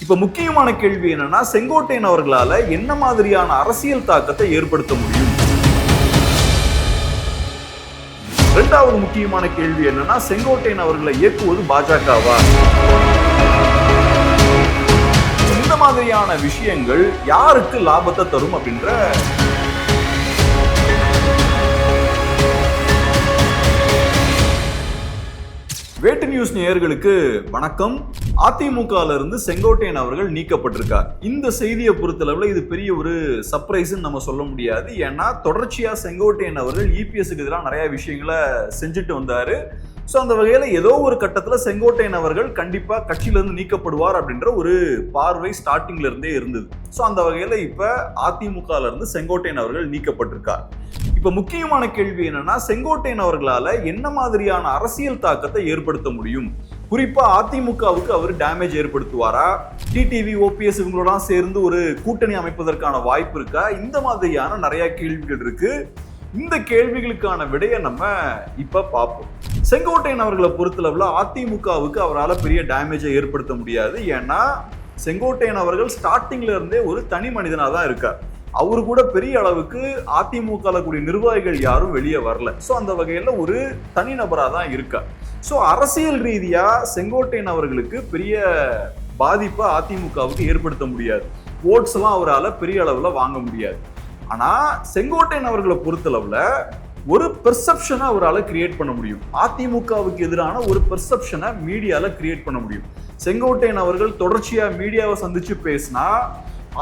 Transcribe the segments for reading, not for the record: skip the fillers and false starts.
இப்ப முக்கியமான கேள்வி என்னன்னா, செங்கோட்டையன் அவர்களால என்ன மாதிரியான அரசியல் தாக்கத்தை ஏற்படுத்த முடியும்? இரண்டாவது முக்கியமான கேள்வி என்னன்னா, செங்கோட்டையன் அவர்களை இயக்குவது பாஜகவா? இந்த மாதிரியான விஷயங்கள் யாருக்கு லாபத்தை தரும் அப்படின்ற வேட்டு நியூஸ் நேயர்களுக்கு வணக்கம். அதிமுகல இருந்து செங்கோட்டையன் அவர்கள் நீக்கப்பட்டிருக்கார். இந்த செய்தியை பொறுத்தளவுல இது பெரிய ஒரு சர்ப்ரைஸ் நம்ம சொல்ல முடியாது. ஏன்னா தொடர்ச்சியா செங்கோட்டையன் அவர்கள் இபிஎஸ்க்கு எதிராக நிறைய விஷயங்களை செஞ்சுட்டு வந்தாரு. ஸோ அந்த வகையில ஏதோ ஒரு கட்டத்துல செங்கோட்டையன் அவர்கள் கண்டிப்பா கட்சியில இருந்து நீக்கப்படுவார் அப்படின்ற ஒரு பார்வை ஸ்டார்டிங்ல இருந்தே இருந்தது. ஸோ அந்த வகையில இப்ப அதிமுகல இருந்து செங்கோட்டையன் அவர்கள் நீக்கப்பட்டிருக்கார். இப்ப முக்கியமான கேள்வி என்னன்னா, செங்கோட்டையன் அவர்களால என்ன மாதிரியான அரசியல் தாக்கத்தை ஏற்படுத்த முடியும்? குறிப்பா அதிமுகவுக்கு அவர் டேமேஜ் ஏற்படுத்துவாரா? டிடிவி, ஓபிஎஸ் இவங்களோட சேர்ந்து ஒரு கூட்டணி அமைப்பதற்கான வாய்ப்பு இருக்கா? இந்த மாதிரியான நிறைய கேள்விகள் இருக்கு. இந்த கேள்விகளுக்கான விடையை நம்ம இப்ப பார்ப்போம். செங்கோட்டையன் அவர்களை பொறுத்தளவுல அதிமுகவுக்கு அவரால் பெரிய டேமேஜை ஏற்படுத்த முடியாது. ஏன்னா செங்கோட்டையன் அவர்கள் ஸ்டார்டிங்ல இருந்தே ஒரு தனி மனிதனா தான் இருக்கார். அவரு கூட பெரிய அளவுக்கு அதிமுக கூடிய நிர்வாகிகள் யாரும் வெளியே வரல. ஸோ அந்த வகையில ஒரு தனிநபரா தான் இருக்கார். ஸோ அரசியல் ரீதியா செங்கோட்டையன் அவர்களுக்கு பெரிய பாதிப்பை அதிமுகவுக்கு ஏற்படுத்த முடியாது. ஓட்ஸ் எல்லாம் அவரால் பெரிய அளவுல வாங்க முடியாது. ஆனா செங்கோட்டையன் அவர்களை பொறுத்தளவுல ஒரு பெர்செப்ஷனை அவரால் கிரியேட் பண்ண முடியும். அதிமுகவுக்கு எதிரான ஒரு பெர்செப்ஷனை மீடியால கிரியேட் பண்ண முடியும். செங்கோட்டையன் அவர்கள் தொடர்ச்சியா மீடியாவை சந்திச்சு பேசினா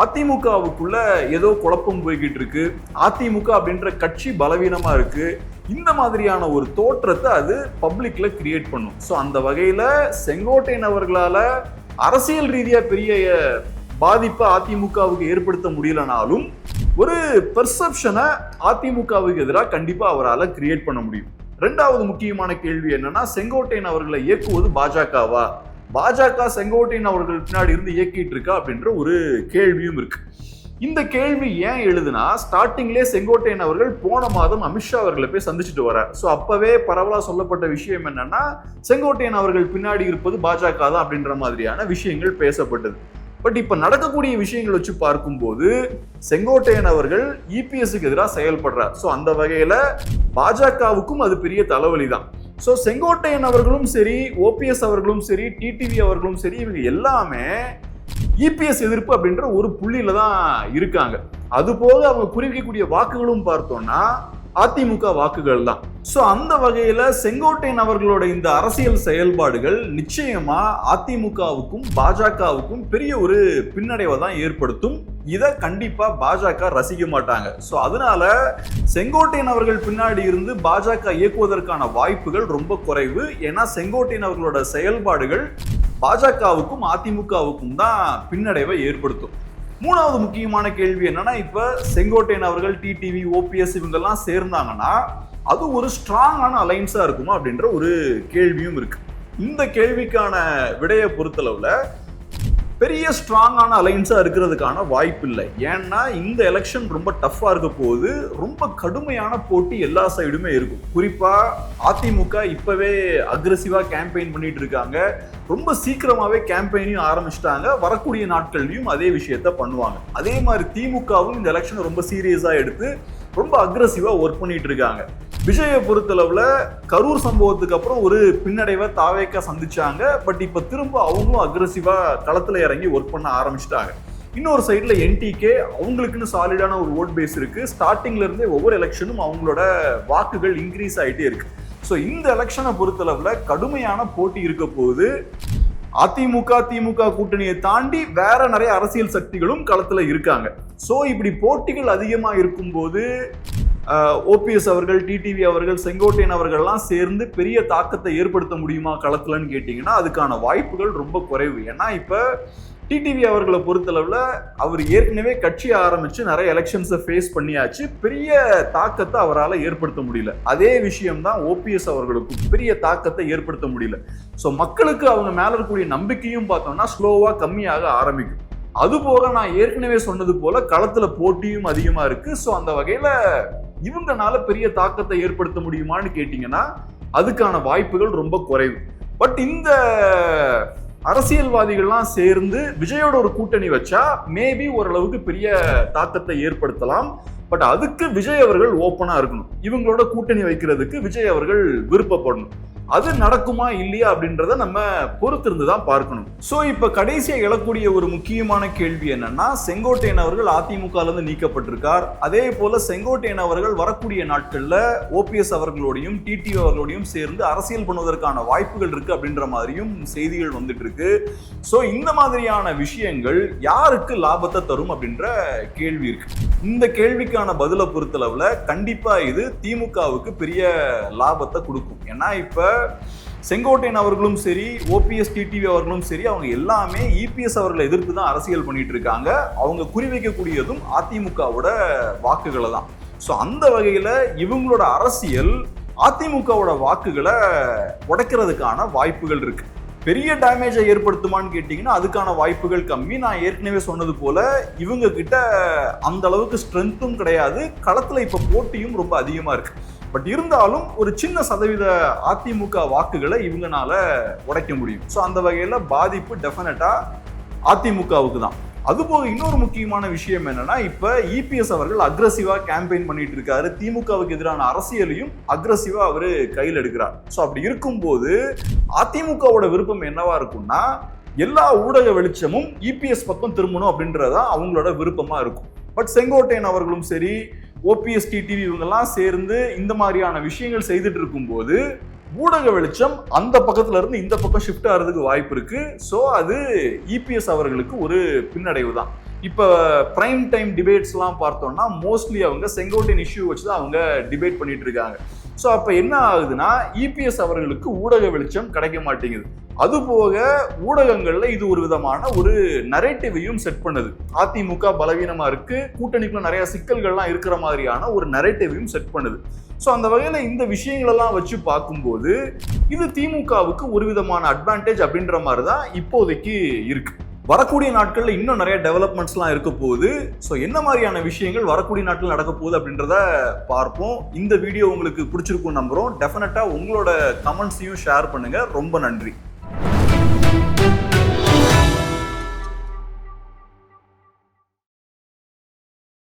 அதிமுகவுக்குள்ள ஏதோ குழப்பம் போய்கிட்டு இருக்கு, அதிமுக அப்படின்ற கட்சி பலவீனமா இருக்கு, இந்த மாதிரியான ஒரு தோற்றத்தை அது பப்ளிக்ல கிரியேட் பண்ணும். ஸோ அந்த வகையில செங்கோட்டையன் அவர்களால அரசியல் ரீதியா பெரிய பாதிப்பை அதிமுகவுக்கு ஏற்படுத்த முடியலனாலும் ஒரு பெர்செப்ஷனை அதிமுகவுக்கு எதிராக கண்டிப்பா அவரால் கிரியேட் பண்ண முடியும். இரண்டாவது முக்கியமான கேள்வி என்னன்னா, செங்கோட்டையன் அவர்களை இயக்குவது பாஜகவா? பாஜக செங்கோட்டையன் அவர்கள் பின்னாடி இருந்து இயக்கிட்டு இருக்கா அப்படின்ற ஒரு கேள்வியும் இருக்கு. இந்த கேள்வி ஏன் எழுதுனா, ஸ்டார்டிங்லேயே செங்கோட்டையன் அவர்கள் போன மாதம் அமித்ஷா அவர்களை போய் சந்திச்சுட்டு வர்றார். ஸோ அப்பவே பரவலா சொல்லப்பட்ட விஷயம் என்னன்னா, செங்கோட்டையன் அவர்கள் பின்னாடி இருப்பது பாஜக தான் அப்படின்ற மாதிரியான விஷயங்கள் பேசப்பட்டது. பட் இப்ப நடக்கக்கூடிய விஷயங்கள் வச்சு பார்க்கும்போது செங்கோட்டையன் அவர்கள் இபிஎஸ்க்கு எதிராக செயல்படுறார். ஸோ அந்த வகையில பாஜகவுக்கும் அது பெரிய தலைவலி தான். ஸோ செங்கோட்டையன் அவர்களும் சரி, ஓபிஎஸ் அவர்களும் சரி, டிடிவி அவர்களும் சரி, இவங்க எல்லாமே இபிஎஸ் எதிர்ப்பு அப்படின்ற ஒரு புள்ளியில தான் இருக்காங்க. அது போக அவங்க குறிக்கக்கூடிய வாக்குகளும் பார்த்தோம்னா அதிமுக வாக்குகள் தான். சோ அந்த வகையில செங்கோட்டையன் அவர்களோட இந்த அரசியல் செயல்பாடுகள் நிச்சயமா அதிமுகவுக்கும் பாஜகவுக்கும் பெரிய ஒரு பின்னடைவை தான் ஏற்படுத்தும். இதை கண்டிப்பா பாஜக ரசிக்க மாட்டாங்க. சோ அதனால செங்கோட்டையன் அவர்கள் பின்னாடி இருந்து பாஜக இயக்குவதற்கான வாய்ப்புகள் ரொம்ப குறைவு. ஏன்னா செங்கோட்டையன் அவர்களோட செயல்பாடுகள் பாஜகவுக்கும் அதிமுகவுக்கும் தான் பின்னடைவை ஏற்படுத்தும். மூணாவது முக்கியமான கேள்வி என்னன்னா, இப்ப செங்கோட்டையன் அவர்கள், டிடிவி, ஓபிஎஸ் இவங்கெல்லாம் சேர்ந்தாங்கன்னா அது ஒரு ஸ்ட்ராங்கான அலைன்ஸா இருக்குமா அப்படின்ற ஒரு கேள்வியும் இருக்கு. இந்த கேள்விக்கான விடையை பொறுத்தளவுல பெரிய ஸ்ட்ராங்கான அலைன்ஸா இருக்கிறதுக்கான வாய்ப்பு இல்லை. ஏன்னா இந்த எலெக்ஷன் ரொம்ப டஃப்பா இருக்க போது, ரொம்ப கடுமையான போட்டி எல்லா சைடுமே இருக்கும். குறிப்பா அதிமுக இப்பவே அக்ரெசிவா கேம்பெயின் பண்ணிட்டு இருக்காங்க. ரொம்ப சீக்கிரமாவே கேம்பெயினையும் ஆரம்பிச்சிட்டாங்க. வரக்கூடிய நாட்கள்லயும் அதே விஷயத்த பண்ணுவாங்க. அதே மாதிரி திமுகவும் இந்த எலெக்ஷனை ரொம்ப சீரியஸா எடுத்து ரொம்ப அக்ரெசிவா ஒர்க் பண்ணிட்டு இருக்காங்க. விஜயை பொறுத்தளவுல கரூர் சம்பவத்துக்கு அப்புறம் ஒரு பின்னடைவை தாவேக்கா சந்திச்சாங்க. பட் இப்ப திரும்ப அவங்களும் அக்ரெசிவா களத்துல இறங்கி ஒர்க் பண்ண ஆரம்பிச்சிட்டாங்க. இன்னொரு சைட்ல என்டிகே, அவங்களுக்குன்னு சாலிடான ஒரு ஓட் பேஸ் இருக்கு. ஸ்டார்டிங்ல இருந்தே ஒவ்வொரு எலெக்ஷனும் அவங்களோட வாக்குகள் இன்க்ரீஸ் ஆயிட்டே இருக்கு. ஸோ இந்த எலெக்ஷனை பொறுத்தளவுல கடுமையான போட்டி இருக்க போது. அதிமுக திமுக கூட்டணியை தாண்டி வேற நிறைய அரசியல் சக்திகளும் களத்துல இருக்காங்க. ஸோ இப்படி போட்டிகள் அதிகமா இருக்கும்போது ஓபிஎஸ் அவர்கள், டிடிவி அவர்கள், செங்கோட்டையன் அவர்கள்லாம் சேர்ந்து பெரிய தாக்கத்தை ஏற்படுத்த முடியுமா களத்துலன்னு கேட்டீங்கன்னா அதுக்கான வாய்ப்புகள் ரொம்ப குறைவு. ஏன்னா இப்ப டிடிவி அவர்களை பொறுத்தளவுல அவர் ஏற்கனவே கட்சி ஆரம்பிச்சு நிறைய எலெக்ஷன்ஸை ஃபேஸ் பண்ணியாச்சு. பெரிய தாக்கத்தை அவரால் ஏற்படுத்த முடியல. அதே விஷயம் தான் ஓபிஎஸ் அவர்களுக்கும் பெரிய தாக்கத்தை ஏற்படுத்த முடியல. ஸோ மக்களுக்கு அவங்க மேல இருக்கக்கூடிய நம்பிக்கையும் பார்த்தோம்னா ஸ்லோவா கம்மியாக ஆரம்பிக்கும். அது போக நான் ஏற்கனவே சொன்னது போல களத்துல போட்டியும் அதிகமா இருக்கு. ஸோ அந்த வகையில இவங்கனால பெரிய தாக்கத்தை ஏற்படுத்த முடியுமான்னு கேட்டீங்கன்னா அதுக்கான வாய்ப்புகள் ரொம்ப குறைவு. பட் இந்த அரசியல்வாதிகள்லாம் சேர்ந்து விஜயோட ஒரு கூட்டணி வச்சா மேபி ஓரளவுக்கு பெரிய தாக்கத்தை ஏற்படுத்தலாம். பட் அதுக்கு விஜய் அவர்கள் ஓப்பனா இருக்கணும். இவங்களோட கூட்டணி வைக்கிறதுக்கு விஜய் அவர்கள் விருப்பப்படணும். அது நடக்குமா இல்லையா அப்படின்றத நம்ம பொறுத்திருந்து தான் பார்க்கணும். சோ இப்ப கடைசியா எழக்கூடிய ஒரு முக்கியமான கேள்வி என்னன்னா, செங்கோட்டையன் அவர்கள் அதிமுக இருந்து நீக்கப்பட்டிருக்கார். அதே போல செங்கோட்டையன் அவர்கள் வரக்கூடிய நாட்கள்ல ஓபிஎஸ் அவர்களோடையும் டிடிவி அவர்களோடையும் சேர்ந்து அரசியல் பண்ணுவதற்கான வாய்ப்புகள் இருக்கு அப்படின்ற மாதிரியும் செய்திகள் வந்துட்டு இருக்கு. சோ இந்த மாதிரியான விஷயங்கள் யாருக்கு லாபத்தை தரும் அப்படின்ற கேள்வி இருக்கு. இந்த கேள்விக்கான பதிலை பொறுத்தளவுல கண்டிப்பா இது திமுகவுக்கு பெரிய லாபத்தை கொடுக்கும். ஏன்னா இப்ப செங்கோட்டையன் அவர்களும் சரி, ஓபிஎஸ் டிடிவி அவர்களும் சரி, அவங்க எல்லாமே இபிஎஸ் அவர்களை எதிர்த்து தான் அரசியல் பண்ணிட்டு இருக்காங்க. அவங்க குறிவைக்கக்கூடியதும் அதிமுகவோட வாக்குகளை தான். ஸோ அந்த வகையில இவங்களோட அரசியல் அதிமுகவோட வாக்குகளை உடைக்கிறதுக்கான வாய்ப்புகள் இருக்கு. பெரிய டேமேஜை ஏற்படுத்துமான்னு கேட்டீங்கன்னா அதுக்கான வாய்ப்புகள் கம்மி. நான் ஏற்கனவே சொன்னது போல இவங்க கிட்ட அந்த அளவுக்கு ஸ்ட்ரென்த்தும் கிடையாது. களத்துல இப்ப போட்டியும் ரொம்ப அதிகமா இருக்கு. பட் இருந்தாலும் ஒரு சின்ன சதவீத அதிமுக வாக்குகளை இவங்கனால உடைக்க முடியும். ஸோ அந்த வகையில பாதிப்பு டெஃபினட்டா அதிமுகவுக்கு தான். அதுபோக இன்னொரு முக்கியமான விஷயம் என்னன்னா, இப்ப இபிஎஸ் அவர்கள் அக்ரெசிவா கேம்பெயின் பண்ணிட்டு இருக்காரு. திமுகவுக்கு எதிரான அரசியலையும் அக்ரெசிவா அவரு கையில் எடுக்கிறார். ஸோ அப்படி இருக்கும்போது அதிமுகவோட விருப்பம் என்னவா இருக்கும்னா, எல்லா ஊடக வெளிச்சமும் இபிஎஸ் பக்கம் திரும்பணும் அப்படின்றதா அவங்களோட விருப்பமா இருக்கும். பட் செங்கோட்டையன் அவர்களும் சரி, ஓபிஎஸ் டிடிவி இவங்கெல்லாம் சேர்ந்து இந்த மாதிரியான விஷயங்கள் செய்துட்டு இருக்கும்போது ஊடக வெளிச்சம் அந்த பக்கத்துல இருந்து இந்த பக்கம் ஷிஃப்ட் ஆகிறதுக்கு வாய்ப்பு இருக்கு. ஸோ அது இபிஎஸ் அவர்களுக்கு ஒரு பின்னடைவு தான். இப்ப பிரைம் டைம் டிபேட்ஸ் எல்லாம் பார்த்தோம்னா மோஸ்ட்லி அவங்க செங்கோட்டையன் இஷ்யூ வச்சுதான் அவங்க டிபேட் பண்ணிட்டு இருக்காங்க. ஸோ அப்ப என்ன ஆகுதுன்னா, இபிஎஸ் அவர்களுக்கு ஊடக வெளிச்சம் கிடைக்க மாட்டேங்குது. அது போக ஊடகங்கள்ல இது ஒரு விதமான ஒரு நரேட்டிவையும் செட் பண்ணுது. அதிமுக பலவீனமா இருக்கு, கூட்டணிக்குள்ள நிறைய சிக்கல்கள்லாம் இருக்கிற மாதிரியான ஒரு நரேட்டிவையும் செட் பண்ணுது. ஸோ அந்த வகையில இந்த விஷயங்களெல்லாம் வச்சு பார்க்கும்போது இது திமுகவுக்கு ஒரு விதமான அட்வான்டேஜ் அப்படின்ற மாதிரி தான் இப்போதைக்கு இருக்கு. வரக்கூடிய நாட்கள்ல இன்னும் நிறைய டெவலப்மெண்ட்ஸ்லாம் இருக்க போகுது. ஸோ என்ன மாதிரியான விஷயங்கள் வரக்கூடிய நாட்கள் நடக்க போகுது அப்படின்றத பார்ப்போம். இந்த வீடியோ உங்களுக்கு பிடிச்சிருக்கும் நம்புறோம். டெஃபினட்டா உங்களோட கமெண்ட்ஸையும் ஷேர் பண்ணுங்க. ரொம்ப நன்றி.